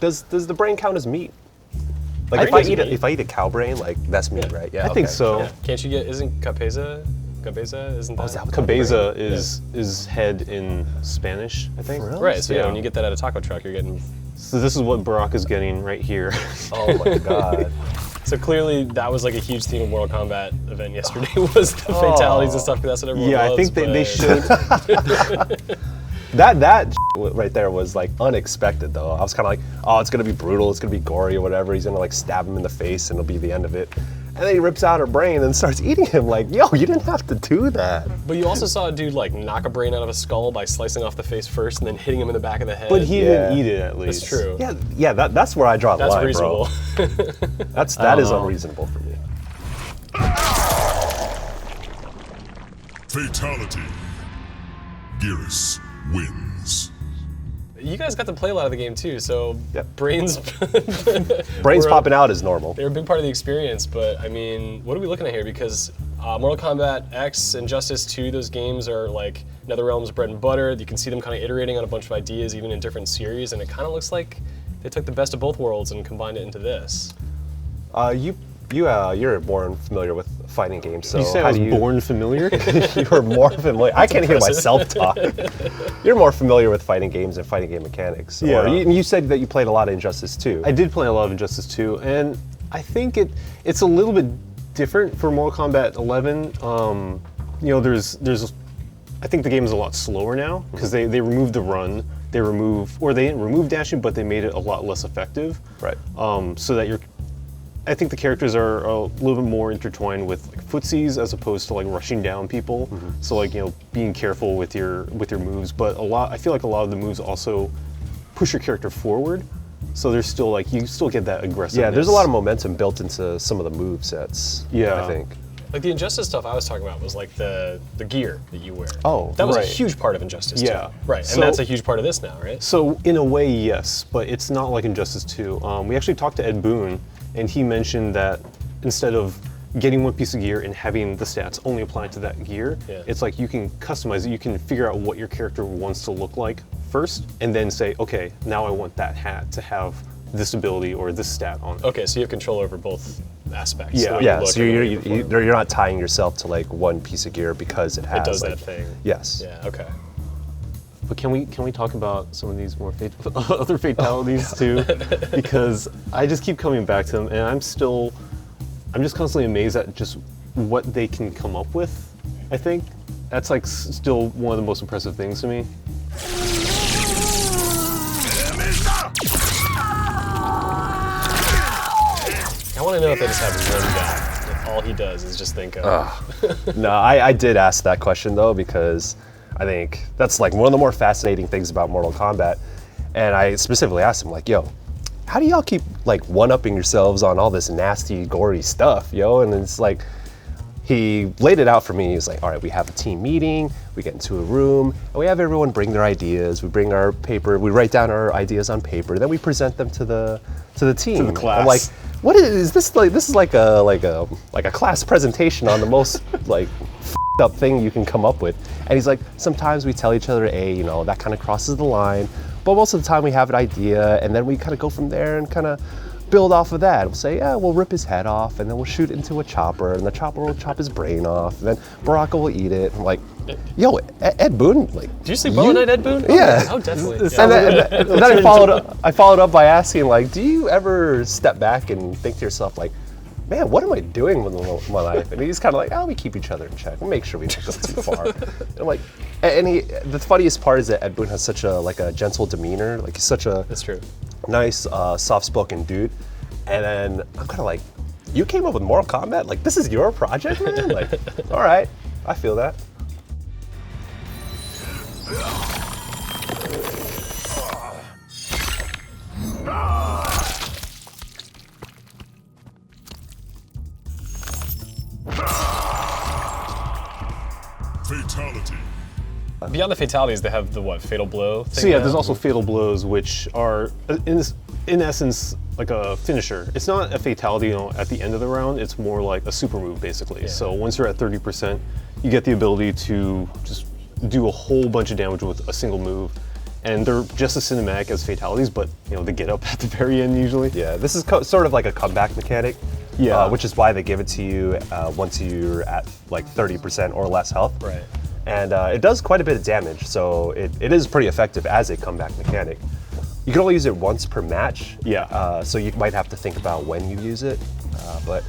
Does the brain count as meat? Like if I eat a cow brain, like that's meat, right? Yeah, I think so. Yeah. Can't you get? Isn't cabeza? Isn't that? Is that what Cabeza is head in Spanish, I think. Really? Right. So yeah, when you get that at a taco truck, you're getting. So this is what Barack is getting right here. Oh my god. So clearly, that was like a huge theme of Mortal Kombat event yesterday was the fatalities and stuff. Because that's what everyone Yeah, loves, I think they should. That right there was like unexpected though. I was kind of like, oh, it's gonna be brutal, it's gonna be gory or whatever. He's gonna like stab him in the face and it'll be the end of it. And then he rips out her brain and starts eating him. Like, yo, you didn't have to do that. But you also saw a dude like knock a brain out of a skull by slicing off the face first and then hitting him in the back of the head. But he didn't eat it at least. That's true. Yeah, that's where I draw the line, reasonable. bro. That is unreasonable for me. Fatality. Geras wins. You guys got to play a lot of the game too, so Yep. brains Brains were popping out is normal. They're a big part of the experience, but I mean, what are we looking at here? Because Mortal Kombat X and Justice 2, those games are like NetherRealm's bread and butter. You can see them kind of iterating on a bunch of ideas, even in different series, and it kind of looks like they took the best of both worlds and combined it into this. You're more familiar with fighting games, so You say I was born familiar? You're more familiar. I can't hear myself talk. You're more familiar with fighting games and fighting game mechanics. Yeah. Or you said that you played a lot of Injustice 2. I did play a lot of Injustice 2, and I think it's a little bit different for Mortal Kombat 11. You know, I think the game is a lot slower now because they removed the run. They didn't remove dashing, but they made it a lot less effective. Right. So that I think the characters are a little bit more intertwined with like footsies as opposed to like rushing down people. So like, you know, being careful with your moves, but I feel like a lot of the moves also push your character forward. So there's still like, you still get that aggressiveness. Yeah, there's a lot of momentum built into some of the move sets. Yeah. I think. Like the Injustice stuff I was talking about was like the gear that you wear. Oh, that was right. a huge part of Injustice 2. Yeah. Right, So- and that's a huge part of this now, right? So in a way, yes, but it's not like Injustice 2. We actually talked to Ed Boon, and he mentioned that instead of getting one piece of gear and having the stats only apply to that gear, it's like you can customize it. You can figure out what your character wants to look like first, and then say, okay, now I want that hat to have this ability or this stat on it. Okay, so you have control over both aspects. Yeah. the way you Yeah, look so and the way you perform. you're not tying yourself to like one piece of gear because it has does like, that thing. Yes. Yeah, okay. But can we talk about some of these more other fatalities too? Because I just keep coming back to them, and I'm just constantly amazed at just what they can come up with. I think that's like still one of the most impressive things to me. I want to know if they just have one guy. If all he does is just think of. No, I did ask that question though because I think that's like one of the more fascinating things about Mortal Kombat. And I specifically asked him like, yo, how do y'all keep like one-upping yourselves on all this nasty, gory stuff, yo? And it's like, he laid it out for me. He's like, all right, we have a team meeting, we get into a room, and we have everyone bring their ideas. We bring our paper, we write down our ideas on paper, then we present them to the team. To the class. I'm like, what is this like? This is like a class presentation on the most like f***ed up thing you can come up with. And he's like, sometimes we tell each other, hey, you know, that kind of crosses the line, but most of the time we have an idea, and then we kind of go from there and kind of build off of that. We'll say, yeah, we'll rip his head off, and then we'll shoot into a chopper, and the chopper will chop his brain off, and then Baraka will eat it. I'm like, yo, Ed Boon, like, Did you sleep well at night, Ed Boon? Yeah. Oh, definitely. And then I followed up by asking, like, do you ever step back and think to yourself, like, man, what am I doing with my life? And he's kind of like, oh, we keep each other in check. We'll make sure we don't go too far. And I'm like, the funniest part is that Ed Boon has such a gentle demeanor. Like, he's such a That's true. nice, soft-spoken dude. And then I'm kind of like, you came up with Mortal Kombat? Like, this is your project, man? Like, all right, I feel that. Fatality. Beyond the fatalities, they have the fatal blow thing. So yeah, now? there's also fatal blows, which are in essence like a finisher. It's not a fatality, you know, at the end of the round. It's more like a super move, basically. Yeah. So once you're at 30%, you get the ability to just do a whole bunch of damage with a single move, and they're just as cinematic as fatalities, but they get up at the very end usually. Yeah, this is sort of like a comeback mechanic. Yeah. Which is why they give it to you once you're at like 30% or less health. Right. And it does quite a bit of damage, so it is pretty effective as a comeback mechanic. You can only use it once per match. Yeah. So you might have to think about when you use it, but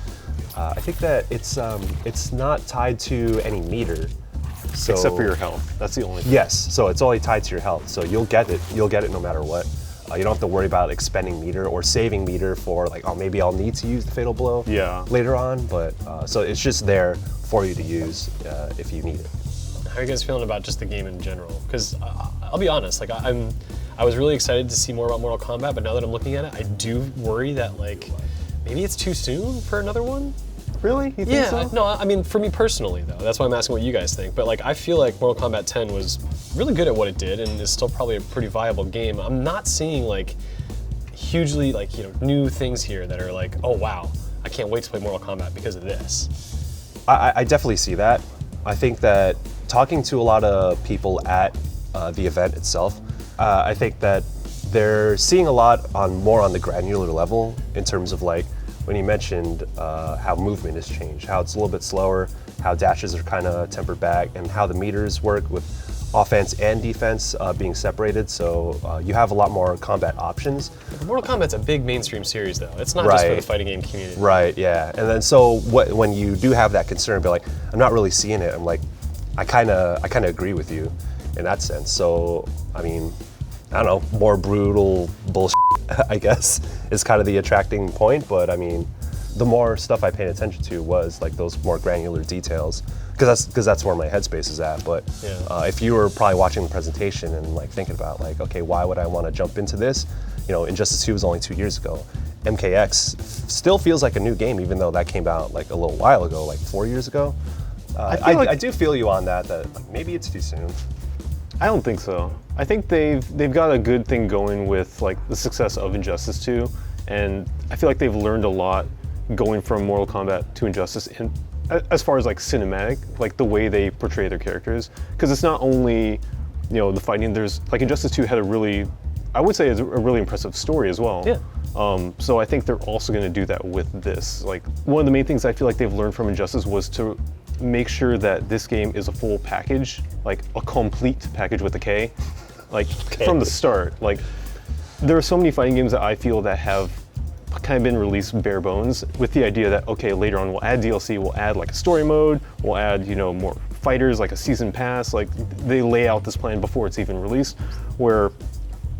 I think that it's not tied to any meter. So, Except for your health. That's the only thing. Yes, so it's only tied to your health. So you'll get it no matter what. You don't have to worry about expending meter or saving meter for like, oh, maybe I'll need to use the fatal blow later on. But so it's just there for you to use if you need it. How are you guys feeling about just the game in general? Because I'll be honest, like I was really excited to see more about Mortal Kombat, but now that I'm looking at it, I do worry that like maybe it's too soon for another one. Really? You think Yeah, so? no, I mean, for me personally, though, that's why I'm asking what you guys think. But like, I feel like Mortal Kombat 10 was really good at what it did, and is still probably a pretty viable game. I'm not seeing like hugely like new things here that are like, oh wow, I can't wait to play Mortal Kombat because of this. I definitely see that. I think that talking to a lot of people at the event itself, I think that they're seeing a lot more on the granular level in terms of like, when you mentioned how movement has changed, how it's a little bit slower, how dashes are kind of tempered back, and how the meters work with offense and defense being separated. So you have a lot more combat options. Mortal Kombat's a big mainstream series, though. It's not just for the fighting game community. Right, yeah. And then so when you do have that concern, but like, I'm not really seeing it, I'm like, I kind of agree with you in that sense. So, I mean, I don't know, more brutal bullshit, I guess, is kind of the attracting point. But I mean, the more stuff I paid attention to was like those more granular details, because that's where my headspace is at. But if you were probably watching the presentation and like thinking about like, okay, why would I want to jump into this? Injustice 2 was only 2 years ago. MKX still feels like a new game, even though that came out like a little while ago, like 4 years ago. I do feel you on that like maybe it's too soon. I don't think so. I think they've got a good thing going with like the success of Injustice 2, and I feel like they've learned a lot going from Mortal Kombat to Injustice in as far as like cinematic, like the way they portray their characters. Because it's not only the fighting. There's like Injustice 2 had I would say, a really impressive story as well. Yeah. So I think they're also going to do that with this. Like one of the main things I feel like they've learned from Injustice was to make sure that this game is a full package, like a complete package with a K, like from the start. Like there are so many fighting games that I feel that have kind of been released bare bones with the idea that, okay, later on we'll add DLC, we'll add like a story mode, we'll add, more fighters, like a season pass, like they lay out this plan before it's even released. Where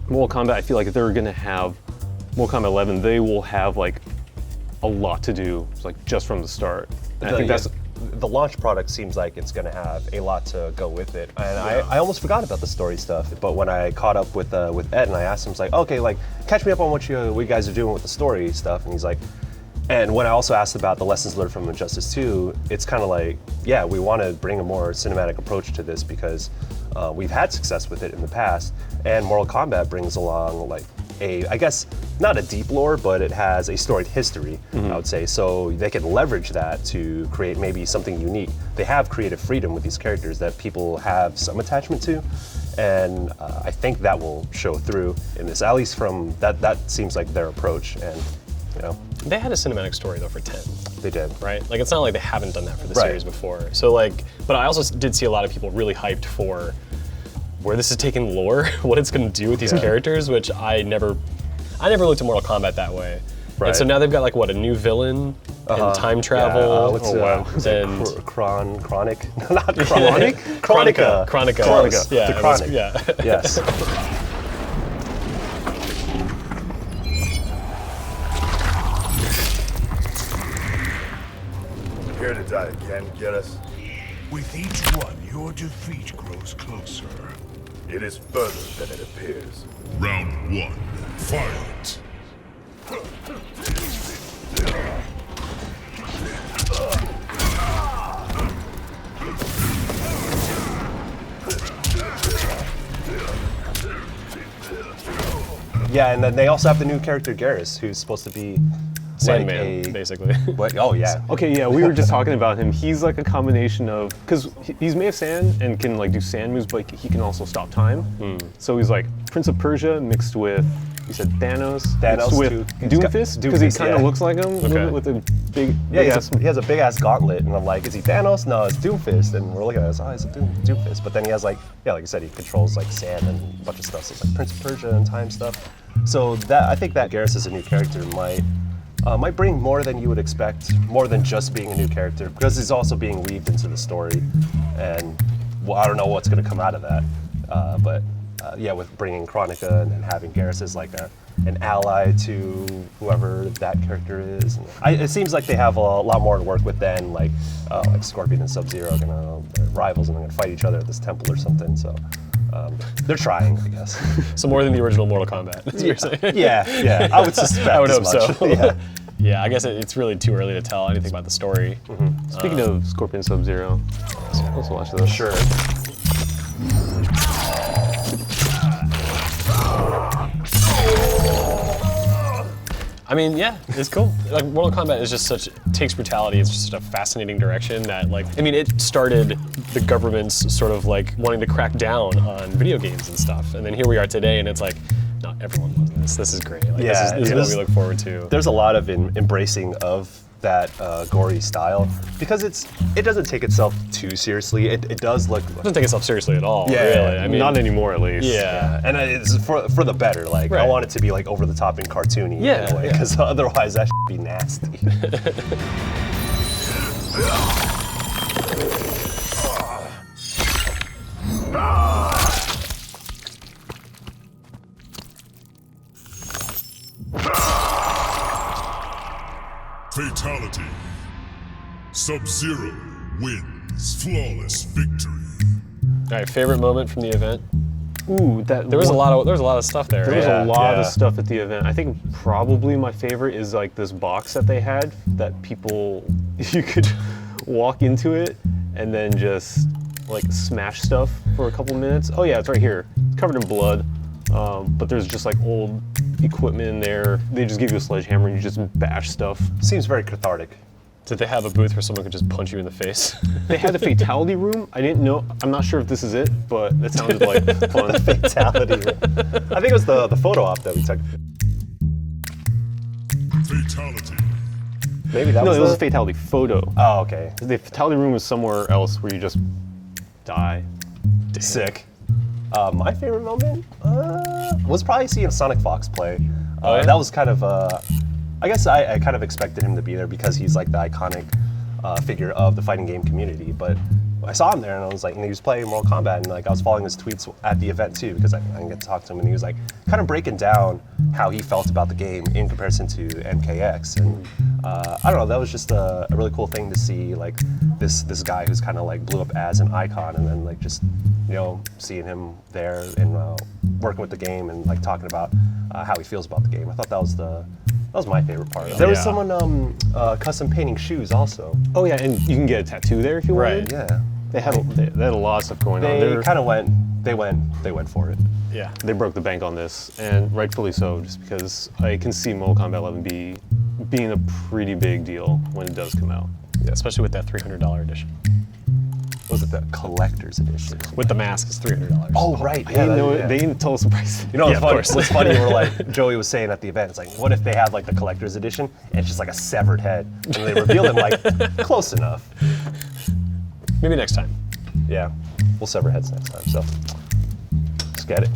Mortal Kombat, I feel like they're gonna have, Mortal Kombat 11, they will have like a lot to do, like just from the start. And I think that's the launch product seems like it's going to have a lot to go with it, and I almost forgot about the story stuff. But when I caught up with Ed and I asked him, it's like, okay, like catch me up on what you guys are doing with the story stuff, and he's like, and when I also asked about the lessons learned from Injustice 2, it's kind of like, yeah, we want to bring a more cinematic approach to this because we've had success with it in the past, and Mortal Kombat brings along like I guess not a deep lore, but it has a storied history, I would say. So they can leverage that to create maybe something unique. They have creative freedom with these characters that people have some attachment to, and I think that will show through in this. At least from that seems like their approach, and They had a cinematic story though for 10. they did. Right? Like it's not like they haven't done that for the series before. So like, but I also did see a lot of people really hyped for where this is taking lore, what it's going to do with these characters, which I never looked at Mortal Kombat that way. Right. And so now they've got like what, a new villain and time travel. Chronic? Not Chronic? Chronica. Chronica. Yeah. The Chronic. Yes. Here to die again, Geras? With each one, your defeat grows closer. It is further than it appears. Round 1. Fight! Yeah, and then they also have the new character Geras, who's supposed to be Sandman, basically. What? Oh yeah. Okay, yeah, we were just talking about him. He's like a combination of, because he's made of sand and can like do sand moves, but he can also stop time. So he's like Prince of Persia mixed with, you said Thanos mixed with Doomfist, because he kind of looks like him a little bit with a big, he has a big ass gauntlet, and I'm like, is he Thanos? No, it's Doomfist, and we're looking at it, oh, he's a Doomfist. But then he has like you said, he controls like sand and a bunch of stuff. So it's like Prince of Persia and time stuff. So I think that Geras as a new character might bring more than you would expect, more than just being a new character, because he's also being weaved into the story, and well, I don't know what's going to come out of that, but with bringing Chronica and having Geras as like an ally to whoever that character is, it seems like they have a lot more to work with than like Scorpion and Sub-Zero are gonna rivals and they're gonna fight each other at this temple or something. So. They're trying, I guess. So more than the original Mortal Kombat. That's what you're saying. Yeah. I would suspect. I would as hope much. so. Yeah, I guess it's really too early to tell anything about the story. Speaking of Scorpion Sub-Zero, let's watch this. Sure. I mean, yeah, it's cool. Like Mortal Kombat is just takes brutality. It's just a fascinating direction that, like, I mean, it started the government's sort of like wanting to crack down on video games and stuff. And then here we are today, and it's like, not everyone loves this. This is great. Like, this is what we look forward to. There's a lot of embracing of that gory style, because it doesn't take itself too seriously. It does look. It doesn't take itself seriously at all. Yeah, really. I mean, not anymore at least. Yeah. And it's for the better. Like I want it to be like over the top and cartoony in a way, because otherwise that should be nasty. Fatality. Sub-Zero wins. Flawless victory. All right, favorite moment from the event. Ooh, there was a lot of stuff there. There was a lot of stuff at the event. I think probably my favorite is like this box that they had that you could walk into it and then just like smash stuff for a couple minutes. Oh yeah, it's right here. It's covered in blood, but there's just like old equipment in there. They just give you a sledgehammer and you just bash stuff. Seems very cathartic. Did they have a booth where someone could just punch you in the face? They had a fatality room. I didn't know. I'm not sure if this is it, but that sounded like fun. Fatality room. I think it was the photo op that we took. Fatality. Maybe that was it was a fatality photo. Oh, okay. The fatality room was somewhere else where you just die. Sick. My favorite moment was probably seeing Sonic Fox play. That was kind of, I guess I kind of expected him to be there because he's like the iconic figure of the fighting game community. But I saw him there and I was like, and he was playing Mortal Kombat, and like I was following his tweets at the event too, because I didn't get to talk to him, and he was like kind of breaking down how he felt about the game in comparison to MKX. And I don't know, that was just a really cool thing to see, like this guy who's kind of like blew up as an icon, and then like just, you know, seeing him there and working with the game and like talking about how he feels about the game. I thought that was my favorite part. There was someone custom painting shoes also. Oh yeah, and you can get a tattoo there if you want. Yeah. They had a lot of stuff going on. They kind of went for it. Yeah. They broke the bank on this, and rightfully so, just because I can see Mortal Kombat 11 being a pretty big deal when it does come out. Yeah, especially with that $300 edition. Was it the collector's edition? With the mask, it's $300. Oh, right. I didn't know it. They didn't tell us the price. You know, Yeah, of course. what's funny, we're like, Joey was saying at the event, it's like, what if they had like the collector's edition and it's just like a severed head, and they revealed him like, close enough. Maybe next time. Yeah, we'll sever heads next time, so let's get it.